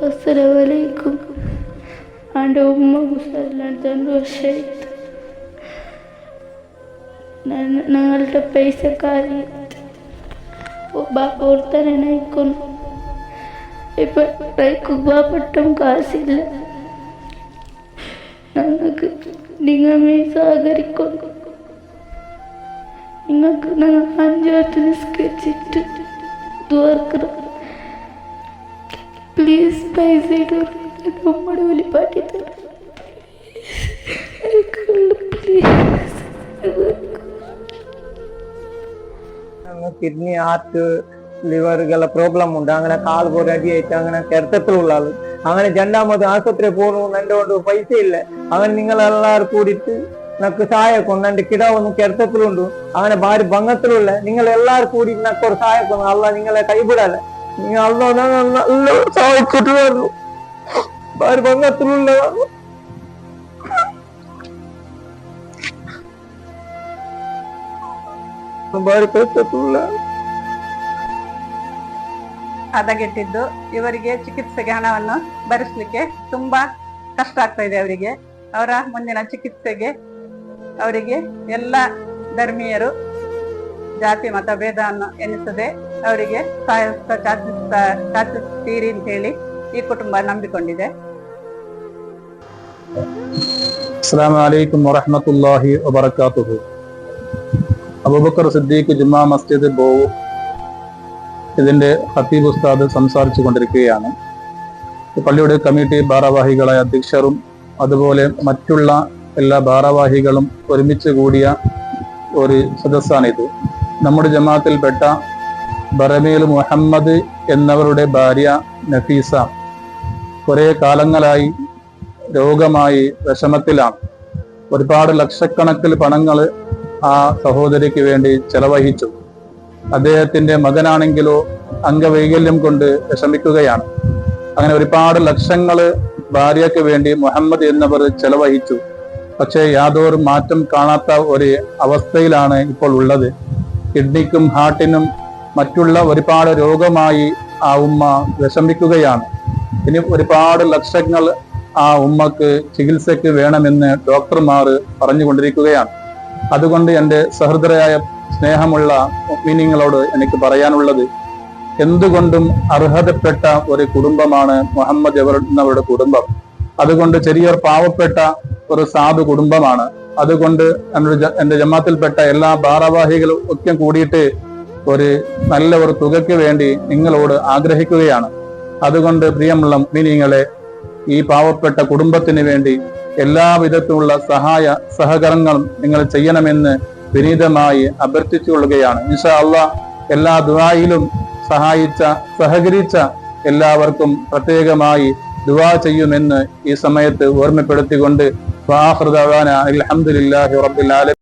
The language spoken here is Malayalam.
അസ്സലാമലൈക്കും. എൻ്റെ ഉമ്മ മുസല്ലാണ്ട് 2 വർഷമായി. ഞങ്ങളുടെ പൈസക്കാരി ഓർത്തനെ നയിക്കുന്നു. ഇപ്പം പാവപ്പെട്ടും കാശില്ല. ഞങ്ങൾക്ക് നിങ്ങളെ സഹകരിക്കുന്നു. നിങ്ങൾക്ക് ഞങ്ങൾ 5 വട്ടം നിസ്കരിച്ചിട്ട് ദ്വാർക്കണം. പ്ലീസ് പൈസ ഇടും നമ്മുടെ വെളിപ്പാട്ടി തരാം. കിഡ്നി ഹാർട്ട് ലിവറുകളെ പ്രോബ്ലം ഉണ്ട്. അങ്ങനെ കാൽ പോലെ അടിയായിട്ട് അങ്ങനെ കരുത്തത്തിലുള്ള ആള്. അങ്ങനെ 2ാമത് ആശുപത്രി പോകണമെന്ന് എൻ്റെ കൊണ്ട് പൈസ ഇല്ല. അങ്ങനെ നിങ്ങളെല്ലാവരും കൂടിയിട്ട് നക്ക് സഹായിക്കുന്നു. എൻ്റെ കിടാവൊന്നും കരുത്തത്തിലുണ്ട്. അങ്ങനെ ഭാര്യ ഭംഗത്തിലുള്ള നിങ്ങൾ എല്ലാവരും കൂടി നക്കൊരു സഹായിക്കുന്നു. അല്ല നിങ്ങളെ കൈവിടല്ല. നിങ്ങൾ നല്ല സഹായിച്ചിട്ട് വരുന്നു. ഭാര്യ ഭംഗത്തിലുള്ളതാണ്. ಹದಗೆಟ್ಟಿದ್ದು ಇವರಿಗೆ ಚಿಕಿತ್ಸೆಗೆ ಹಣವನ್ನು ಭರಿಸಲಿಕ್ಕೆ ತುಂಬಾ ಕಷ್ಟ ಆಗ್ತಾ ಇದೆ. ಅವರಿಗೆ ಅವರ ಮುಂದಿನ ಚಿಕಿತ್ಸೆಗೆ ಅವರಿಗೆ ಎಲ್ಲ ಧರ್ಮೀಯರು ಜಾತಿ ಮತ ಭೇದವನ್ನು ಎನ್ನಿಸದೆ ಅವರಿಗೆ ಚಾಚಿಸ್ತೀರಿ ಅಂತ ಹೇಳಿ ಈ ಕುಟುಂಬ ನಂಬಿಕೊಂಡಿದೆ. അസ്സലാമു അലൈക്കും വറഹ്മത്തുള്ളാഹി വബറകാതുഹു. അബൂബക്കർ സിദ്ദീഖ് ജുമാ മസ്ജിദ് ബോവ് ഇതിന്റെ ഖത്തീബ് ഉസ്താദ് സംസാരിച്ചു കൊണ്ടിരിക്കുകയാണ്. പള്ളിയുടെ കമ്മിറ്റി ഭാരവാഹികളായ അധ്യക്ഷരും അതുപോലെ മറ്റുള്ള എല്ലാ ഭാരവാഹികളും ഒരുമിച്ച് കൂടിയ ഒരു സദസ്സാണിത്. നമ്മുടെ ജമാഅത്തിൽപ്പെട്ട ബറമേൽ മുഹമ്മദ് എന്നവരുടെ ഭാര്യ നഫീസ കുറേ കാലങ്ങളായി രോഗമായി വിഷമത്തിലാണ്. ഒരുപാട് ലക്ഷക്കണക്കിൽ പണങ്ങൾ ആ സഹോദരിക്ക് വേണ്ടി ചെലവഴിച്ചു. അദ്ദേഹത്തിന്റെ മകനാണെങ്കിലോ അംഗവൈകല്യം കൊണ്ട് വിഷമിക്കുകയാണ്. അങ്ങനെ ഒരുപാട് ലക്ഷങ്ങൾ ഭാര്യയ്ക്ക് വേണ്ടി മുഹമ്മദ് എന്നവർ ചെലവഴിച്ചു. പക്ഷേ യാതൊരു മാറ്റം കാണാത്ത ഒരു അവസ്ഥയിലാണ് ഇപ്പോൾ ഉള്ളത്. കിഡ്നിക്കും ഹാർട്ടിനും മറ്റുള്ള ഒരുപാട് രോഗമായി ആ ഉമ്മ വിഷമിക്കുകയാണ്. ഇനി ഒരുപാട് ലക്ഷങ്ങൾ ആ ഉമ്മക്ക് ചികിത്സയ്ക്ക് വേണമെന്ന് ഡോക്ടർമാർ പറഞ്ഞുകൊണ്ടിരിക്കുകയാണ്. അതുകൊണ്ട് എൻ്റെ സഹൃദയരായ സ്നേഹമുള്ള മുഅ്മിനീങ്ങളോട് എനിക്ക് പറയാനുള്ളത്, എന്തുകൊണ്ടും അർഹതപ്പെട്ട ഒരു കുടുംബമാണ് മുഹമ്മദ് എന്നവരുടെ കുടുംബം. അതുകൊണ്ട് ചെറിയൊരു പാവപ്പെട്ട ഒരു സാധു കുടുംബമാണ്. അതുകൊണ്ട് എൻ്റെ ജമാഅത്തിൽപ്പെട്ട എല്ലാ ഭാരവാഹികളും ഒക്കെ കൂടിയിട്ട് ഒരു നല്ല ഒരു തുകയ്ക്ക് വേണ്ടി നിങ്ങളോട് ആഗ്രഹിക്കുകയാണ്. അതുകൊണ്ട് പ്രിയമുള്ള മുഅ്മിനീങ്ങളെ, ഈ പാവപ്പെട്ട കുടുംബത്തിന് വേണ്ടി എല്ലാവിധത്തിലുള്ള സഹകരണങ്ങളും നിങ്ങൾ ചെയ്യണമെന്ന് വിനീതമായി അഭ്യർത്ഥിച്ചുകൊള്ളുകയാണ്. ഇൻഷാ അല്ലാഹ് എല്ലാ ദുആയിലും സഹകരിച്ച എല്ലാവർക്കും പ്രത്യേകമായി ദുആ ചെയ്യുമെന്ന് ഈ സമയത്ത് ഓർമ്മപ്പെടുത്തിക്കൊണ്ട് അൽഹംദുലില്ലാഹി റബ്ബിൽ ആലമീൻ.